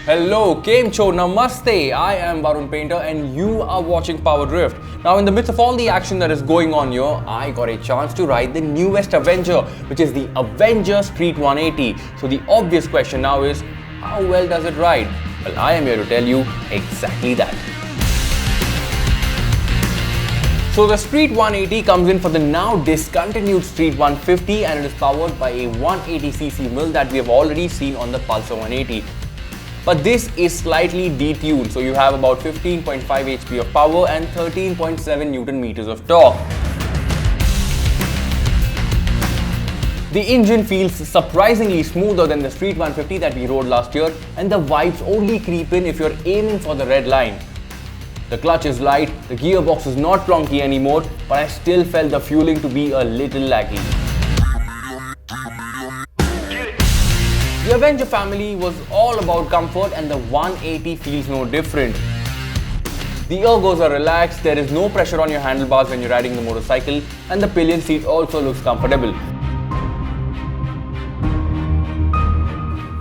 Hello, Cho, Namaste. I am Varun Painter and you are watching PowerDrift. Now, in the midst of all the action that is going on here, I got a chance to ride the newest Avenger, which is the Avenger Street 180. So the obvious question now is, how well does it ride? Well, I am here to tell you exactly that. So the Street 180 comes in for the now discontinued Street 150 and it is powered by a 180cc mill that we have already seen on the Pulsar 180. But this is slightly detuned, so you have about 15.5 HP of power and 13.7 Newton meters of torque. The engine feels surprisingly smoother than the Street 150 that we rode last year, and the vibes only creep in if you're aiming for the red line. The clutch is light, the gearbox is not plonky anymore, but I still felt the fueling to be a little laggy. The Avenger family was all about comfort and the 180 feels no different. The ergos are relaxed, there is no pressure on your handlebars when you're riding the motorcycle, and the pillion seat also looks comfortable.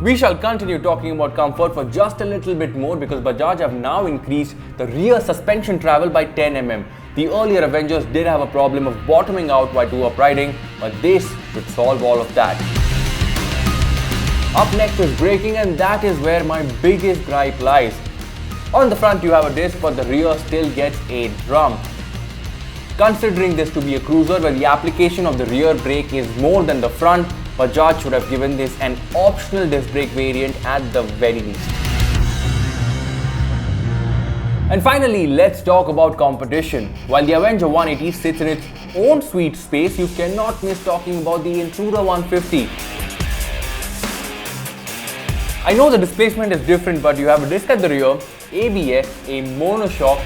We shall continue talking about comfort for just a little bit more because Bajaj have now increased the rear suspension travel by 10 mm. The earlier Avengers did have a problem of bottoming out while two-up riding, but this should solve all of that. Up next is braking, and that is where my biggest gripe lies. On the front you have a disc, but the rear still gets a drum. Considering this to be a cruiser where the application of the rear brake is more than the front, Bajaj should have given this an optional disc brake variant at the very least. And finally, let's talk about competition. While the Avenger 180 sits in its own sweet space, you cannot miss talking about the Intruder 150. I know the displacement is different, but you have a disc at the rear, ABS, a monoshock,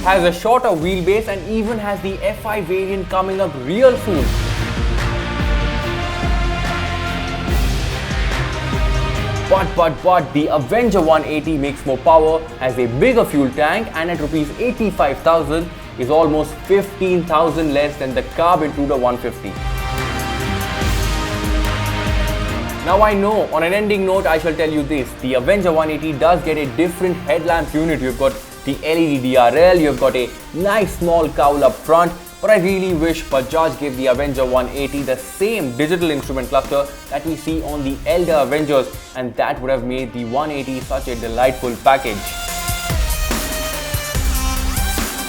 has a shorter wheelbase and even has the FI variant coming up real soon. But the Avenger 180 makes more power, has a bigger fuel tank, and at Rs 85,000 is almost 15,000 less than the carb Intruder 150. Now I know, on an ending note, I shall tell you this. The Avenger 180 does get a different headlamp unit. You've got the LED DRL, you've got a nice small cowl up front, but I really wish Bajaj gave the Avenger 180 the same digital instrument cluster that we see on the elder Avengers, and that would have made the 180 such a delightful package.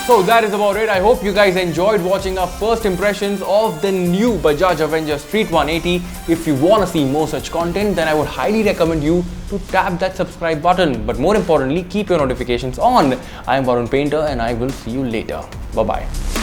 So that is about it. I hope you guys enjoyed watching our first impressions of the new Bajaj Avenger Street 180. If you want to see more such content, then I would highly recommend you to tap that subscribe button. But more importantly, keep your notifications on. I am Varun Painter and I will see you later. Bye-bye.